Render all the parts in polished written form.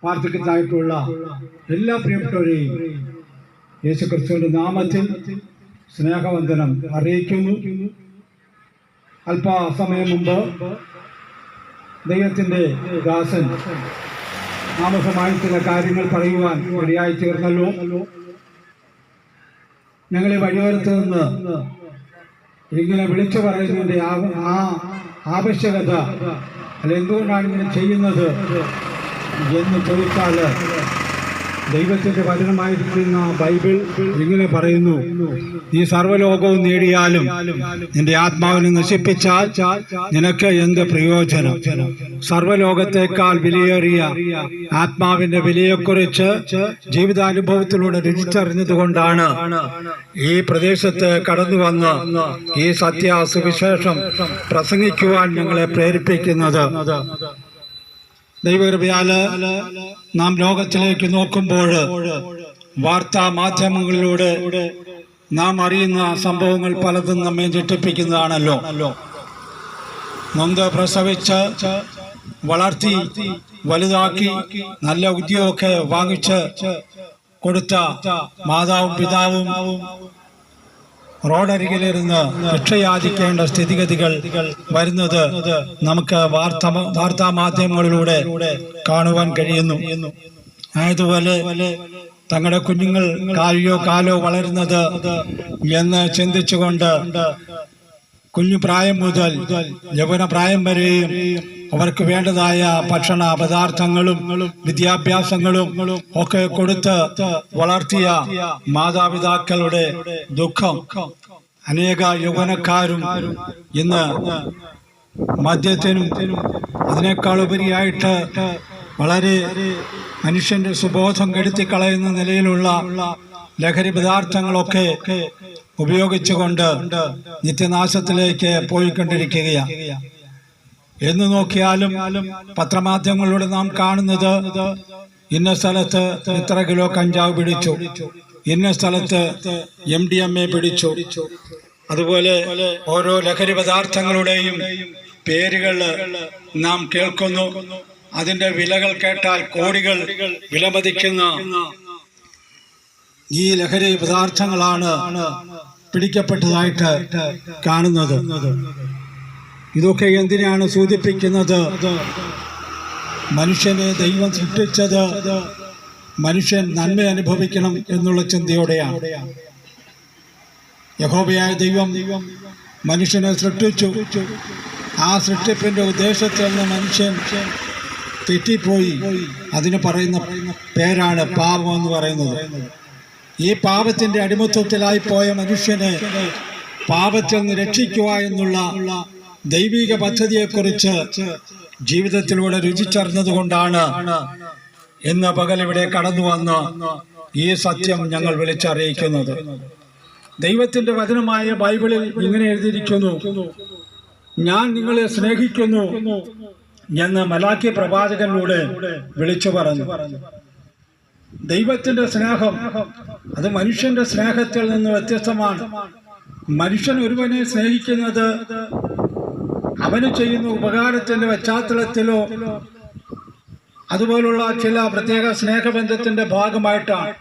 വാർദ്ധക്യത്തിലായിട്ടുള്ള എല്ലാ പ്രിയപ്പെട്ടവരെയും യേശുക്രിസ്തുവിന്റെ നാമത്തിൽ സ്നേഹവന്ദനം അറിയിക്കുന്നു. അല്പസമയം മുമ്പ് ദൈവത്തിൻ്റെ ദാസൻ ആമുഖമായി ചില കാര്യങ്ങൾ പറയുവാൻ ഇടയായി തീർന്നല്ലോ. ഞങ്ങളെ വഴിയോരത്ത് നിന്ന് ഇങ്ങനെ വിളിച്ചു പറയുന്നതിൻ്റെ ആവശ്യകത അല്ല, എന്തുകൊണ്ടാണ് ഇങ്ങനെ ചെയ്യുന്നത് എന്ന് ചോദിച്ചാൽ ദൈവത്തിൻ്റെ വചനമായിരിക്കുന്ന ബൈബിൾ ഇങ്ങനെ പറയുന്നു: നീ സർവ്വലോകവും നേടിയാലും നിന്റെ ആത്മാവിനെ നശിപ്പിച്ചാൽ നിനക്ക് എന്ത് പ്രയോജനം? സർവ്വലോകത്തേക്കാൾ വിലയേറിയ ആത്മാവിന്റെ വിലയെക്കുറിച്ച് ജീവിതാനുഭവത്തിലൂടെ രുചിച്ചറിഞ്ഞതുകൊണ്ടാണ് ഈ പ്രദേശത്ത് കടന്നു വന്ന് ഈ സത്യസുവിശേഷം പ്രസംഗിക്കുവാൻ ഞങ്ങളെ പ്രേരിപ്പിക്കുന്നത്. ദൈവകൃപയാല് നാം ലോകത്തിലേക്ക് നോക്കുമ്പോൾ വാർത്താ മാധ്യമങ്ങളിലൂടെ നാം അറിയുന്ന സംഭവങ്ങൾ പലതും നമ്മെ ഞെട്ടിപ്പിക്കുന്നതാണല്ലോ. നൊന്ത് പ്രസവിച്ച് വളർത്തി വലുതാക്കി നല്ല ഉദ്യോഗമൊക്കെ വാങ്ങിച്ച് കൊടുത്ത മാതാവും പിതാവും റോഡരികിലിരുന്ന് ഭിക്ഷയാചിക്കേണ്ട സ്ഥിതിഗതികൾ വരുന്നത് നമുക്ക് വാർത്താ മാധ്യമങ്ങളിലൂടെ കാണുവാൻ കഴിയുന്നു. ആയതുപോലെ തങ്ങളുടെ കുഞ്ഞുങ്ങൾ കാലോ വളരുന്നത് എന്ന് ചിന്തിച്ചുകൊണ്ട് കുഞ്ഞു പ്രായം മുതൽ യൗവന പ്രായം വരെയും അവർക്ക് വേണ്ടതായ ഭക്ഷണ പദാർത്ഥങ്ങളും വിദ്യാഭ്യാസങ്ങളും ഒക്കെ കൊടുത്ത് വളർത്തിയ മാതാപിതാക്കളുടെ ദുഃഖം അനേക യൗവനക്കാരും ഇന്ന് മദ്യത്തിനും അതിനേക്കാൾ ഉപരിയായിട്ട് വളരെ മനുഷ്യന്റെ സുബോധം കെടുത്തിക്കളയുന്ന നിലയിലുള്ള ലഹരി പദാർത്ഥങ്ങളൊക്കെ ഉപയോഗിച്ചുകൊണ്ട് നിത്യനാശത്തിലേക്ക് പോയിക്കൊണ്ടിരിക്കുകയാണ്. എന്ന് നോക്കിയാലും പത്രമാധ്യമങ്ങളിലൂടെ നാം കാണുന്നത് ഇന്ന സ്ഥലത്ത് ഇത്ര കിലോ കഞ്ചാവ് പിടിച്ചു, ഇന്ന സ്ഥലത്ത് MDMA പിടിച്ചു. അതുപോലെ ഓരോ ലഹരി പദാർത്ഥങ്ങളുടെയും പേരുകൾ നാം കേൾക്കുന്നു. അതിന്റെ വിലകൾ കേട്ടാൽ കോടികൾ വിലമതിക്കുന്ന ഈ ലഹരി പദാർത്ഥങ്ങളാണ് പിടിക്കപ്പെട്ടതായിട്ട് കാണുന്നത്. ഇതൊക്കെ എന്തിനാണ് സൂചിപ്പിക്കുന്നത്? മനുഷ്യനെ ദൈവം സൃഷ്ടിച്ചത് മനുഷ്യൻ നന്മ അനുഭവിക്കണം എന്നുള്ള ചിന്തയോടെയാണ്. യഹോവയായ ദൈവം മനുഷ്യനെ സൃഷ്ടിച്ചു. ആ സൃഷ്ടിപ്പിന്റെ ഉദ്ദേശത്തിൽ നിന്ന് മനുഷ്യൻ തെറ്റിപ്പോയി. അതിന് പറയുന്ന പേരാണ് പാപം എന്ന് പറയുന്നത്. ഈ പാപത്തിന്റെ അടിമത്വത്തിലായി പോയ മനുഷ്യനെ പാപത്തിൽ നിന്ന് രക്ഷിക്കുക എന്നുള്ള ദൈവിക പദ്ധതിയെക്കുറിച്ച് ജീവിതത്തിലൂടെ രുചിച്ചറിഞ്ഞതുകൊണ്ടാണ് ഇന്ന് പകൽ ഇവിടെ കടന്നു വന്ന് ഈ സത്യം ഞങ്ങൾ വിളിച്ചറിയിക്കുന്നത്. ദൈവത്തിന്റെ വചനമായ ബൈബിളിൽ ഇങ്ങനെ എഴുതിയിരിക്കുന്നു: ഞാൻ നിങ്ങളെ സ്നേഹിക്കുന്നു എന്ന് മലാക്കി പ്രവാചകനിലൂടെ വിളിച്ചു പറഞ്ഞു. ദൈവത്തിന്റെ സ്നേഹം അത് മനുഷ്യന്റെ സ്നേഹത്തിൽ നിന്ന് വ്യത്യസ്തമാണ്. മനുഷ്യൻ ഒരുവനെ സ്നേഹിക്കുന്നത് അവന് ചെയ്യുന്ന ഉപകാരത്തിന്റെ പശ്ചാത്തലത്തിലോ അതുപോലുള്ള ചില പ്രത്യേക സ്നേഹബന്ധത്തിന്റെ ഭാഗമായിട്ടാണ്.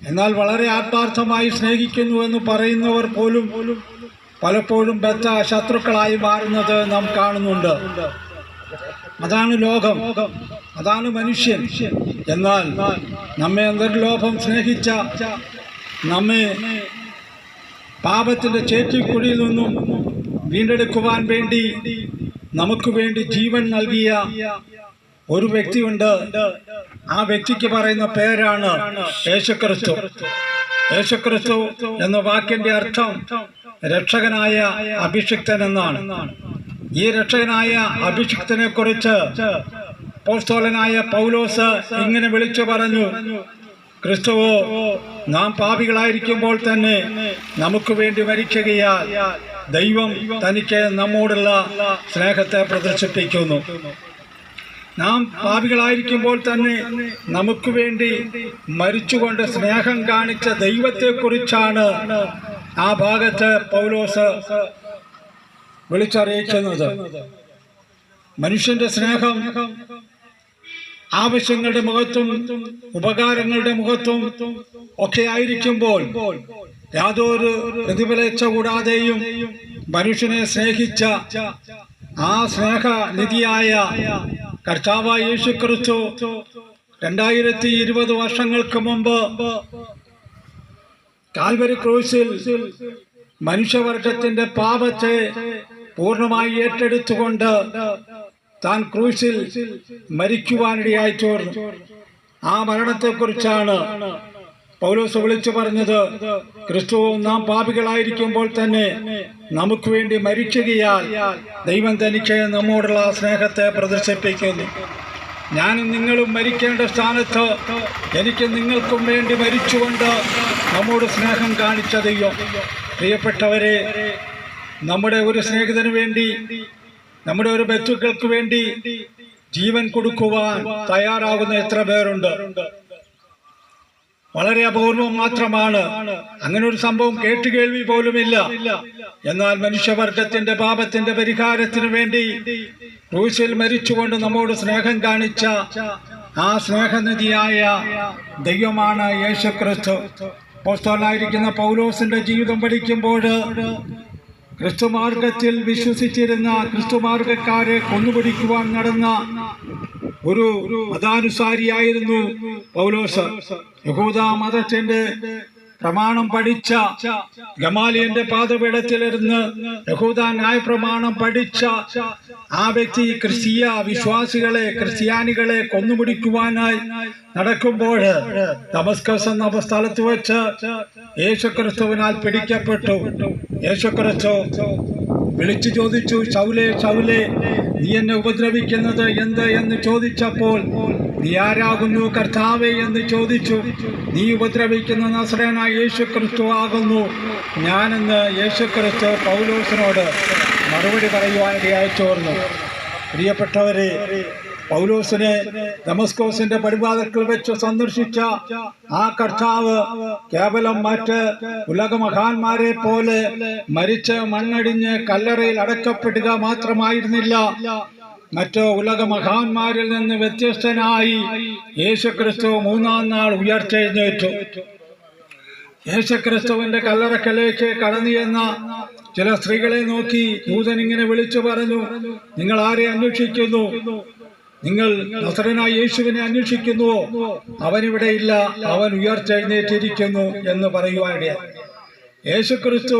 എന്നാൽ വളരെ ആത്മാർത്ഥമായി സ്നേഹിക്കുന്നു എന്ന് പറയുന്നവർ പോലും പലപ്പോഴും ബദ്ധ ശത്രുക്കളായി മാറുന്നത് നാം കാണുന്നുണ്ട്. അതാണ് ലോകം, അതാണ് മനുഷ്യൻ. എന്നാൽ നമ്മെ അന്തർലോകം സ്നേഹിച്ച, നമ്മെ പാപത്തിന്റെ ചേറ്റിക്കുഴിയിൽ നിന്നും വീണ്ടെടുക്കുവാൻ വേണ്ടി നമുക്ക് വേണ്ടി ജീവൻ നൽകിയ ഒരു വ്യക്തിയുണ്ട്. ആ വ്യക്തിക്ക് പറയുന്ന പേരാണ് യേശുക്രിസ്തു. യേശുക്രിസ്തു എന്ന വാക്കിന്റെ അർത്ഥം രക്ഷകനായ അഭിഷിക്തൻ എന്നാണ്. ഈ രക്ഷകനായ അഭിഷിക്തനെ കുറിച്ച് അപ്പോസ്തലനായ പൗലോസ് ഇങ്ങനെ വിളിച്ചു പറഞ്ഞു: ക്രിസ്തുവോ നാം പാപികളായിരിക്കുമ്പോൾ തന്നെ നമുക്ക് വേണ്ടി മരിക്കുകയാൽ ദൈവം തനിക്ക് നമ്മോടുള്ള സ്നേഹത്തെ പ്രദർശിപ്പിക്കുന്നു. നാം പാപികളായിരിക്കുമ്പോൾ തന്നെ നമുക്ക് വേണ്ടി മരിച്ചുകൊണ്ട് സ്നേഹം കാണിച്ച ദൈവത്തെക്കുറിച്ചാണ് ആ ഭാഗത്ത് പൗലോസ് വിളിച്ചറിയിക്കുന്നത്. മനുഷ്യന്റെ സ്നേഹം ആവശ്യങ്ങളുടെ മുഖത്തും ഉപകാരങ്ങളുടെ മുഖത്തും ഒക്കെ ആയിരിക്കുമ്പോൾ യാതൊരു പ്രതിഫലേച്ഛ കൂടാതെയും മനുഷ്യനെ സ്നേഹിച്ച ആ സ്നേഹനിധിയായ കർത്താവായ യേശുക്രിസ്തു 2020 വർഷങ്ങൾക്ക് മുമ്പ് കാൽവരി ക്രൂശിൽ മനുഷ്യവർഗത്തിന്റെ പാപത്തെ പൂർണ്ണമായി ഏറ്റെടുത്തുകൊണ്ട് താൻ ക്രൂശിൽ മരിക്കുവാനിടയായി തീർന്നു. ആ മരണത്തെക്കുറിച്ചാണ് പൗലോസ് വിളിച്ചു പറഞ്ഞത്, ക്രിസ്തുവും നാം പാപികളായിരിക്കുമ്പോൾ തന്നെ നമുക്ക് വേണ്ടി മരിക്കുകയാൽ ദൈവം തനിക്ക് നമ്മോടുള്ള സ്നേഹത്തെ പ്രദർശിപ്പിക്കുന്നു. ഞാനും നിങ്ങളും മരിക്കേണ്ട സ്ഥാനത്ത് എനിക്ക് നിങ്ങൾക്കും വേണ്ടി മരിച്ചുകൊണ്ട് നമ്മോട് സ്നേഹം കാണിച്ച ദൈവം. പ്രിയപ്പെട്ടവരെ, നമ്മുടെ ഒരു സ്നേഹിതന് വേണ്ടി, നമ്മുടെ ഒരു ബന്ധുക്കൾക്ക് വേണ്ടി ജീവൻ കൊടുക്കുവാൻ തയ്യാറാകുന്ന എത്ര പേരുണ്ട്? വളരെ അപൂർവം മാത്രമാണ്. അങ്ങനെ ഒരു സംഭവം കേട്ടുകേൾവി പോലുമില്ല. എന്നാൽ മനുഷ്യവർഗത്തിന്റെ പാപത്തിന്റെ പരിഹാരത്തിന് വേണ്ടി ക്രൂശിൽ മരിച്ചുകൊണ്ട് നമ്മോട് സ്നേഹം കാണിച്ച ആ സ്നേഹനിധിയായ ദൈവമാണ് യേശുക്രിസ്തു. അപ്പോസ്തലനായിരിക്കുന്ന പൗലോസിന്റെ ജീവിതം പഠിക്കുമ്പോൾ ക്രിസ്തുമാർഗത്തിൽ വിശ്വസിച്ചിരുന്ന ക്രിസ്തുമാർഗക്കാരെ കൊന്നുപിടിക്കുവാൻ നടന്ന ഒരു മതാനുസാരിയായിരുന്നു പൗലോസ്. യഹൂദ മതത്തിന്റെ പ്രമാണം പഠിച്ച, ഗമാലിയന്റെ പാദപീഠത്തിലിരുന്ന് യഹൂദ ന്യായ പ്രമാണം പഠിച്ച ആ വ്യക്തി ക്രിസ്ത്യാനികളെ കൊന്നുപിടിക്കുവാനായി നടക്കുമ്പോൾ ദമസ്കസ് എന്ന സ്ഥലത്ത് വെച്ച് യേശുക്രിസ്തുവിനാൽ പിടിക്കപ്പെട്ടു. യേശുക്രിസ്തു വിളിച്ചു ചോദിച്ചു, ശൗലേ ശൗലേ, നീ എന്നെ ഉപദ്രവിക്കുന്നത് എന്ത് എന്ന് ചോദിച്ചപ്പോൾ, നീ ആരാകുന്നു കർത്താവേ എന്ന് ചോദിച്ചു. നീ ഉപദ്രവിക്കുന്ന നസറേയനായ യേശുക്രിസ്തു ആകുന്നു ഞാനെന്ന് യേശുക്രിസ്തു പൗലോസിനോട് മറുപടി പറയുവാനിടയായി തീർന്നു. പ്രിയപ്പെട്ടവരെ, പൗലോസിനെ ദമസ്കോസിന്റെ പടിവാതിൽക്കൽ വെച്ച് സന്ദർശിച്ച ആ കർത്താവ് കേവലം മറ്റ് ഉലകമഹാന്മാരെ പോലെ മരിച്ച് മണ്ണടിഞ്ഞ് കല്ലറയിൽ അടക്കപ്പെടുക മാത്രമായിരുന്നില്ല. മറ്റ് ഉലകമഹാന്മാരിൽ നിന്ന് വ്യത്യസ്തനായി യേശുക്രിസ്തു 3-ാം നാൾ ഉയർത്തെഴുന്നേറ്റു. യേശുക്രിസ്തുവിന്റെ കല്ലറക്കലേക്ക് കടന്നു ചെന്ന ചില സ്ത്രീകളെ നോക്കി ദൂതൻ ഇങ്ങനെ വിളിച്ചു പറഞ്ഞു, നിങ്ങൾ ആരെ അന്വേഷിക്കുന്നു? നിങ്ങൾ നസറേയനായ യേശുവിനെ അന്വേഷിക്കുന്നുവോ? അവനിവിടെ ഇല്ല, അവൻ ഉയർത്തെഴുന്നേറ്റിരിക്കുന്നു എന്ന് പറയുവാനിടയായി. യേശുക്രിസ്തു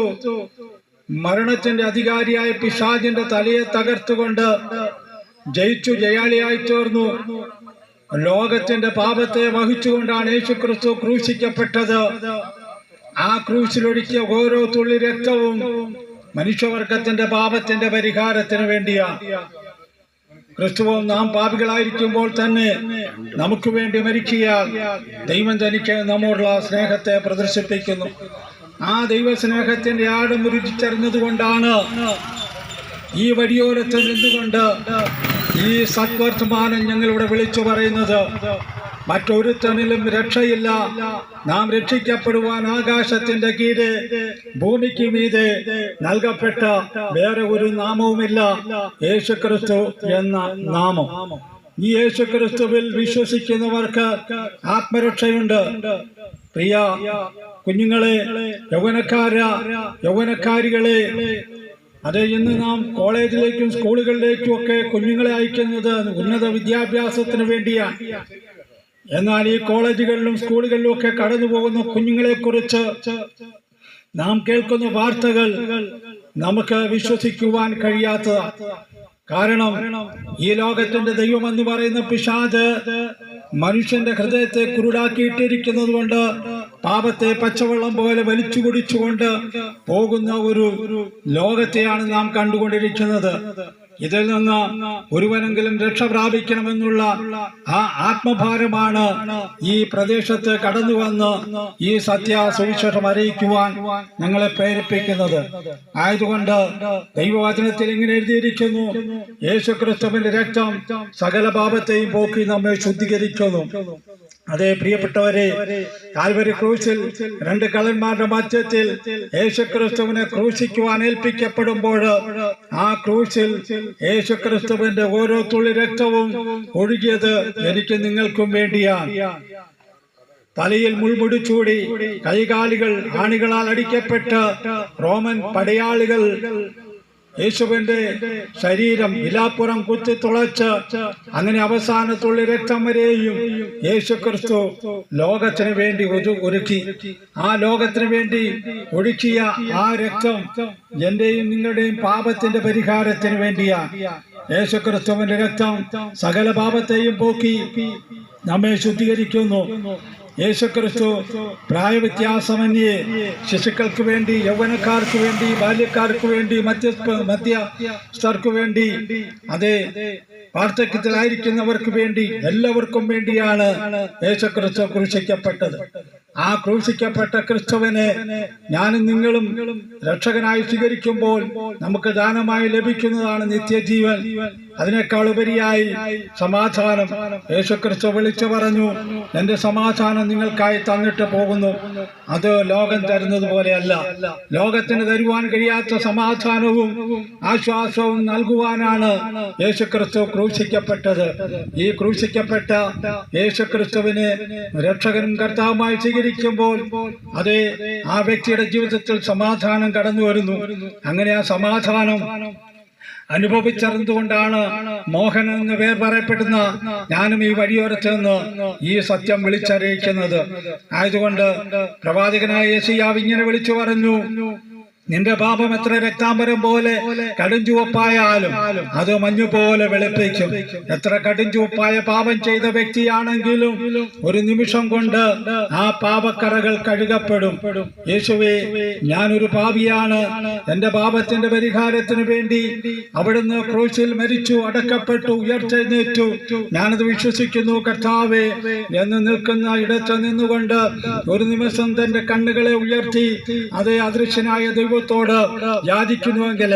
മരണത്തിന്റെ അധികാരിയായ പിശാചിന്റെ തലയെ തകർത്തുകൊണ്ട് ജയിച്ചു ജയാളിയായി തീർന്നു. ലോകത്തിന്റെ പാപത്തെ വഹിച്ചുകൊണ്ടാണ് യേശുക്രിസ്തു ക്രൂശിക്കപ്പെട്ടത്. ആ ക്രൂശിലൊഴുക്കിയ ഓരോ തുള്ളി രക്തവും മനുഷ്യവർഗത്തിന്റെ പാപത്തിന്റെ പരിഹാരത്തിന് വേണ്ടിയാണ്. ക്രിസ്തുവും നാം പാപികളായിരിക്കുമ്പോൾ തന്നെ നമുക്ക് വേണ്ടി മരിക്കുകയാൽ ദൈവം തനിക്ക് നമ്മോടുള്ള സ്നേഹത്തെ പ്രദർശിപ്പിക്കുന്നു. ആ ദൈവസ്നേഹത്തിന്റെ ആഴം രുചിച്ചറിഞ്ഞതുകൊണ്ടാണ് ഈ വഴിയോരത്ത് നിന്നുകൊണ്ട് ഈ സത്വർത്തമാനം ഞങ്ങളിവിടെ വിളിച്ചു പറയുന്നത്. മറ്റൊരുത്തനിലും രക്ഷയില്ല, നാം രക്ഷിക്കപ്പെടുവാൻ ആകാശത്തിന്റെ കീഴെ ഭൂമിക്ക് മീതെ നൽകപ്പെട്ട വേറെ ഒരു നാമവുമില്ല, യേശുക്രിസ്തു എന്ന നാമം. ഈ യേശുക്രിസ്തുവിൽ വിശ്വസിക്കുന്നവർക്ക് ആത്മരക്ഷയുണ്ട്. പ്രിയ കുഞ്ഞുങ്ങളെ, യൗവനക്കാരികളെ, അത് ഇന്ന് നാം കോളേജിലേക്കും സ്കൂളുകളിലേക്കും ഒക്കെ കുഞ്ഞുങ്ങളെ അയക്കുന്നത് ഉന്നത വിദ്യാഭ്യാസത്തിന് വേണ്ടിയാണ്. എന്നാൽ ഈ കോളേജുകളിലും സ്കൂളുകളിലും ഒക്കെ കടന്നു പോകുന്ന കുഞ്ഞുങ്ങളെ കുറിച്ച് നാം കേൾക്കുന്ന വാർത്തകൾ നമുക്ക് വിശ്വസിക്കുവാൻ കഴിയാത്തതാണ്. കാരണം ഈ ലോകത്തിന്റെ ദൈവം എന്ന് പറയുന്ന പിശാച് മനുഷ്യന്റെ ഹൃദയത്തെ കുരുടാക്കിയിട്ടിരിക്കുന്നത് കൊണ്ട് പാപത്തെ പച്ചവെള്ളം പോലെ വലിച്ചു കുടിച്ചുകൊണ്ട് പോകുന്ന ഒരു ലോകത്തെയാണ് നാം കണ്ടുകൊണ്ടിരിക്കുന്നത്. ഇതിൽ നിന്ന് ഒരുവനെങ്കിലും രക്ഷ പ്രാപിക്കണമെന്നുള്ള ആ ആത്മഭാരമാണ് ഈ പ്രദേശത്ത് കടന്നു വന്ന് ഈ സത്യ സുവിശേഷം അറിയിക്കുവാൻ ഞങ്ങളെ പ്രേരിപ്പിക്കുന്നത്. ആയതുകൊണ്ട് ദൈവവചനത്തിൽ ഇങ്ങനെ എഴുതിയിരിക്കുന്നു, യേശുക്രിസ്തുവിന്റെ രക്തം സകല പാപത്തെയും പോക്കി നമ്മെ ശുദ്ധീകരിക്കുന്നു. അതേ പ്രിയപ്പെട്ടവരെ, കാൽവരി ക്രൂശിൽ രണ്ട് കള്ളന്മാരുടെ മധ്യത്തിൽ യേശുക്രിസ്തുവിനെ ക്രൂശിക്കുവാൻ ഏൽപ്പിക്കപ്പെടുമ്പോൾ ആ ക്രൂശിൽ യേശുക്രിസ്തുവിന്റെ ഓരോ തുള്ളി രക്തവും ഒഴുകിയത് എനിക്ക് നിങ്ങൾക്കും വേണ്ടിയാണ്. തലയിൽ മുൾമുടി ചൂടി കൈകാലുകൾ ആണികളാൽ അടിക്കപ്പെട്ട് റോമൻ പടയാളികൾ യേശുവിന്റെ ശരീരം വിലാപ്പുറം കുത്തി തുളച്ച് അങ്ങനെ അവസാനത്തുള്ള രക്തം വരെയും യേശുക്രിസ്തു ലോകത്തിന് വേണ്ടി ഒരുക്കി. ആ ലോകത്തിന് വേണ്ടി ഒഴുക്കിയ ആ രക്തം എന്റെയും നിങ്ങളുടെയും പാപത്തിന്റെ പരിഹാരത്തിന് വേണ്ടിയാണ്. യേശുക്രിസ്തുവിന്റെ രക്തം സകല പാപത്തെയും പോക്കി നമ്മെ ശുദ്ധീകരിക്കുന്നു. യേശുക്രിസ്തു പ്രായവ്യത്യാസമന്യേ ശിശുക്കൾക്ക് വേണ്ടി, യൗവനക്കാർക്ക് വേണ്ടി, ബാല്യക്കാർക്ക് വേണ്ടി, മധ്യസ്ഥർക്ക് വേണ്ടി, അതേ വാർദ്ധക്യത്തിലായിരിക്കുന്നവർക്ക് വേണ്ടി, എല്ലാവർക്കും വേണ്ടിയാണ് യേശുക്രിസ്തു ക്രൂശിക്കപ്പെട്ടത്. ആ ക്രൂശിക്കപ്പെട്ട ക്രിസ്തുവിനെ ഞാനും നിങ്ങളും രക്ഷകനായി സ്വീകരിക്കുമ്പോൾ നമുക്ക് ദാനമായി ലഭിക്കുന്നതാണ് നിത്യജീവൻ. അതിനേക്കാൾ ഉപരിയായി സമാധാനം. യേശുക്രിസ്തു വിളിച്ചു പറഞ്ഞു, എന്റെ സമാധാനം നിങ്ങൾക്കായി തന്നിട്ട് പോകുന്നു. അത് ലോകം തരുന്നത് പോലെയല്ല. ലോകത്തിന് തരുവാൻ കഴിയാത്ത സമാധാനവും ആശ്വാസവും നൽകുവാനാണ് യേശുക്രിസ്തു ക്രൂശിക്കപ്പെട്ടത്. ഈ ക്രൂശിക്കപ്പെട്ട യേശുക്രിസ്തുവിനെ രക്ഷകനും കർത്താവുമായി സ്വീകരിക്കുമ്പോൾ അതേ ആ വ്യക്തിയുടെ ജീവിതത്തിൽ സമാധാനം കടന്നു വരുന്നു. അങ്ങനെ ആ സമാധാനം അനുഭവിച്ചറിഞ്ഞുകൊണ്ടാണ് മോഹൻ എന്ന് പേർ പറയപ്പെടുന്ന ഞാനും ഈ വഴിയോരത്ത് നിന്ന് ഈ സത്യം വിളിച്ചറിയിക്കുന്നത്. ആയതുകൊണ്ട് പ്രവാചകനായ യെശയ്യാവ് ഇങ്ങനെ വിളിച്ചു പറഞ്ഞു, നിന്റെ പാപം എത്ര രക്താംബരം പോലെ കടുംചുവപ്പായാലും അത് മഞ്ഞുപോലെ വെളുപ്പിക്കും. എത്ര കടുംചുവപ്പായ പാപം ചെയ്ത വ്യക്തിയാണെങ്കിലും ഒരു നിമിഷം കൊണ്ട് ആ പാപക്കറകൾ കഴുകപ്പെടും. യേശുവേ, ഞാനൊരു പാപിയാണ്. എന്റെ പാപത്തിന്റെ പരിഹാരത്തിന് വേണ്ടി അവിടുന്ന് ക്രൂശിൽ മരിച്ചു, അടക്കപ്പെട്ടു, ഉയർത്തെഴുന്നേറ്റു. ഞാനത് വിശ്വസിക്കുന്നു കർത്താവേ എന്ന് നിൽക്കുന്ന ഇടത്ത് നിന്നുകൊണ്ട് ഒരു നിമിഷം തന്റെ കണ്ണുകളെ ഉയർത്തി അതേ അദൃശ്യനായ ദൈവത്തോട് യാചിക്കുന്നുവെങ്കിൽ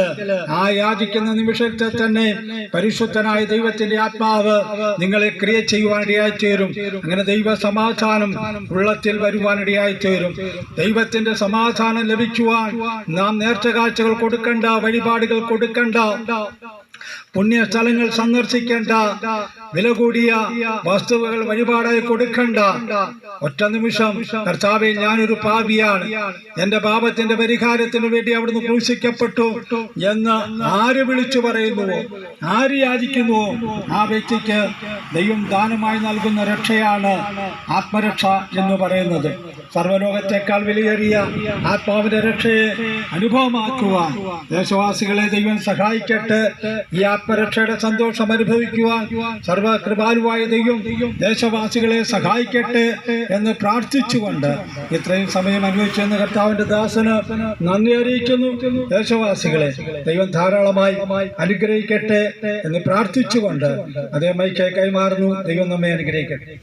ആ യാചിക്കുന്ന നിമിഷത്തെ തന്നെ പരിശുദ്ധനായ ദൈവത്തിന്റെ ആത്മാവ് നിങ്ങളെ ക്രിയ ചെയ്യുവാനിടയായി തീരും. അങ്ങനെ ദൈവ സമാധാനം ഉള്ളത്തിൽ വരുവാനിടയായി തീരും. ദൈവത്തിന്റെ സമാധാനം ലഭിക്കുവാൻ നാം നേർച്ച കാഴ്ചകൾ കൊടുക്കണ്ട, വഴിപാടുകൾ കൊടുക്കണ്ട, പുണ്യസ്ഥലങ്ങൾ സന്ദർശിക്കേണ്ട, വില കൂടിയ വസ്തുവകൾ വഴിപാടായി കൊടുക്കണ്ട. ഒറ്റ നിമിഷം കർത്താവേ, ഞാനൊരു പാപിയാണ്, എന്റെ പാപത്തിന്റെ പരിഹാരത്തിന് വേണ്ടി അവിടുന്ന് ക്രൂശിക്കപ്പെട്ടു എന്ന് ആര് വിളിച്ചു പറയുന്നുവോ, ആര് യാചിക്കുന്നുവോ, ആ വ്യക്തിക്ക് ദൈവം ദാനമായി നൽകുന്ന രക്ഷയാണ് ആത്മരക്ഷ എന്ന് പറയുന്നത്. സർവ്വലോകത്തെക്കാൾ വിലയേറിയ ആത്മാവിന്റെ രക്ഷയെ അനുഭവമാക്കുവാൻ ദേശവാസികളെ ദൈവം സഹായിക്കട്ടെ. ഈ ആത്മരക്ഷയുടെ സന്തോഷം അനുഭവിക്കുവാൻ സർവകൃപാലുവായ ദൈവം ദേശവാസികളെ സഹായിക്കട്ടെ എന്ന് പ്രാർത്ഥിച്ചുകൊണ്ട് ഇത്രയും സമയം അനുഭവിച്ചെന്ന് കർത്താവിന്റെ ദാസന് നന്ദി അറിയിക്കുന്നു. ദേശവാസികളെ ദൈവം ധാരാളമായി അനുഗ്രഹിക്കട്ടെ എന്ന് പ്രാർത്ഥിച്ചുകൊണ്ട് അതേ മൈക്ക് കൈമാറുന്നു. ദൈവം നമ്മെ അനുഗ്രഹിക്കട്ടെ.